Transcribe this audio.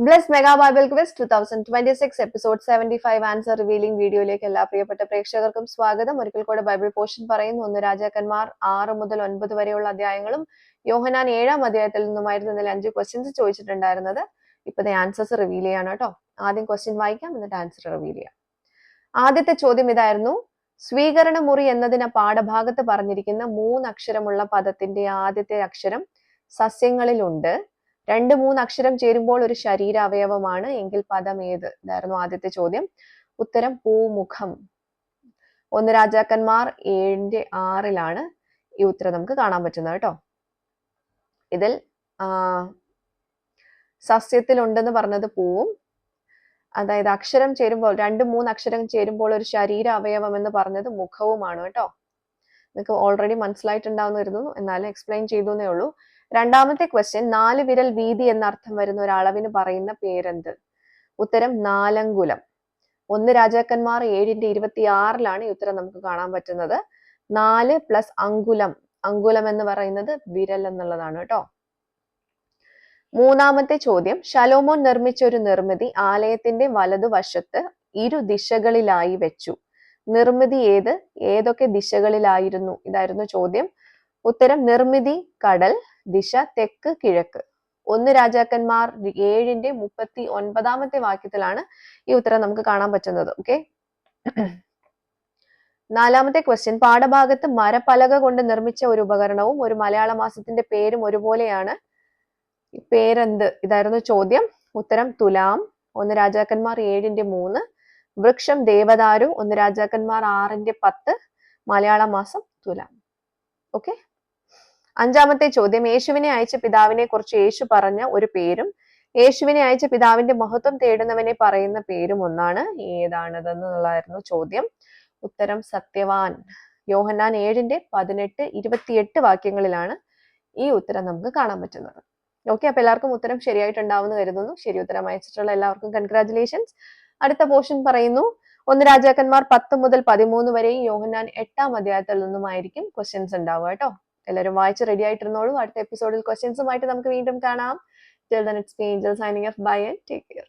Bless mega Bible quiz 2026 episode 75 answer revealing വീഡിയോയിലേക്ക് എല്ലാ പ്രിയപ്പെട്ട പ്രേക്ഷകർക്കും സ്വാഗതം. ഒരിക്കൽ കൂടെ ബൈബിൾ പോർഷൻ പറയുന്നു. 1 രാജാക്കന്മാർ 6 മുതൽ 9 വരെയുള്ള അധ്യായങ്ങളും യോഹന്നാൻ 7-ാം അധ്യായത്തിൽ നിന്നുമായിരുന്നു ഇന്നലെ 5 ക്വസ്റ്റ്യൻസ് ചോദിച്ചിട്ടുണ്ടായിരുന്നത്. ഇപ്പൊ ആൻസേഴ്സ് റിവീൽ ചെയ്യാണ് കേട്ടോ. ആദ്യം ക്വസ്റ്റ്യൻ വായിക്കാം, എന്നിട്ട് ആൻസർ റിവീൽ ചെയ്യാം. ആദ്യത്തെ ചോദ്യം ഇതായിരുന്നു: സ്വീകരണ മുറി എന്നതിന് പാഠഭാഗത്ത് പറഞ്ഞിരിക്കുന്ന 3 അക്ഷരമുള്ള പദത്തിന്റെ ആദ്യത്തെ അക്ഷരം സസ്യങ്ങളിലുണ്ട്. 2-3 അക്ഷരം ചേരുമ്പോൾ ഒരു ശരീര അവയവമാണ് എങ്കിൽ പദം ഏത്? ഇതായിരുന്നു ആദ്യത്തെ ചോദ്യം. ഉത്തരം പൂമുഖം. 1 രാജാക്കന്മാർ 7:6 ഈ ഉത്തരം നമുക്ക് കാണാൻ പറ്റുന്നത് കേട്ടോ. ഇതിൽ സസ്യത്തിലുണ്ടെന്ന് പറഞ്ഞത് പൂവും, അതായത് അക്ഷരം ചേരുമ്പോൾ 2-3 അക്ഷരം ചേരുമ്പോൾ ഒരു ശരീര അവയവം എന്ന് പറഞ്ഞത് മുഖവുമാണ് കേട്ടോ. നിങ്ങൾക്ക് ഓൾറെഡി മനസ്സിലായിട്ടുണ്ടാവുന്ന കരുതുന്നു, എന്നാലും എക്സ്പ്ലെയിൻ ചെയ്തു എന്നേ ഉള്ളൂ. രണ്ടാമത്തെ ക്വസ്റ്റ്യൻ: 4 വിരൽ വീതി എന്നർത്ഥം വരുന്ന ഒരു അളവിന് പറയുന്ന പേരെന്ത്? ഉത്തരം നാലങ്കുലം. 1 രാജാക്കന്മാർ 7:26 ഈ ഉത്തരം നമുക്ക് കാണാൻ പറ്റുന്നത്. 4 + അങ്കുലം, അങ്കുലം എന്ന് പറയുന്നത് വിരൽ എന്നുള്ളതാണ് കേട്ടോ. മൂന്നാമത്തെ ചോദ്യം: ശലോമോൻ നിർമ്മിച്ച ഒരു നിർമ്മിതി ആലയത്തിന്റെ വലതുവശത്ത് ഇരുദിശകളിലായി വെച്ചു. നിർമ്മിതി ഏത്? ഏതൊക്കെ ദിശകളിലായിരുന്നു? ഇതായിരുന്നു ചോദ്യം. ഉത്തരം നിർമ്മിതി കടൽ, ദിശ തെക്ക് കിഴക്ക്. 1 രാജാക്കന്മാർ 7:39 വാക്യത്തിലാണ് ഈ ഉത്തരം നമുക്ക് കാണാൻ പറ്റുന്നത്. ഓക്കെ. നാലാമത്തെ ക്വസ്റ്റ്യൻ: പാഠഭാഗത്ത് മരപ്പലക കൊണ്ട് നിർമ്മിച്ച ഒരു ഉപകരണവും ഒരു മലയാള മാസത്തിന്റെ പേരും ഒരുപോലെയാണ്, പേരെന്ത്? ഇതായിരുന്നു ചോദ്യം. ഉത്തരം തുലാം. 1 രാജാക്കന്മാർ 7:3. വൃക്ഷം ദേവദാരു. 1 രാജാക്കന്മാർ 6:10. മലയാള മാസം തുലാം. ഓക്കെ. അഞ്ചാമത്തെ ചോദ്യം: യേശുവിനെ അയച്ച പിതാവിനെ കുറിച്ച് യേശു പറഞ്ഞ ഒരു പേരും യേശുവിനെ അയച്ച പിതാവിന്റെ മഹത്വം തേടുന്നവനെ പറയുന്ന പേരും ഒന്നാണ്. ഏതാണതെന്നുള്ളതായിരുന്നു ചോദ്യം. ഉത്തരം സത്യവാൻ. യോഹന്നാൻ 7:18, 28 വാക്യങ്ങളിലാണ് ഈ ഉത്തരം നമുക്ക് കാണാൻ പറ്റുന്നത്. ഓക്കെ. അപ്പൊ എല്ലാവർക്കും ഉത്തരം ശരിയായിട്ടുണ്ടാവുമെന്ന് കരുതുന്നു. ശരി ഉത്തരം അയച്ചിട്ടുള്ള എല്ലാവർക്കും കൺഗ്രാറ്റുലേഷൻസ്. അടുത്ത പോർഷൻ പറയുന്നു. 1 രാജാക്കന്മാർ 10 മുതൽ 13 വരെയും യോഹന്നാൻ 8-ാം അധ്യായത്തിൽ നിന്നുമായിരിക്കും ക്വസ്റ്റ്യൻസ് ഉണ്ടാവുക കേട്ടോ. എല്ലാവരും വായിച്ച് റെഡി ആയിട്ടിരുന്നോളൂ. അടുത്ത എപ്പിസോഡിൽ ക്വസ്റ്റ്യൻസുമായിട്ട് നമുക്ക് വീണ്ടും കാണാം. Till then, it's me, Angel, signing off. Bye and take care.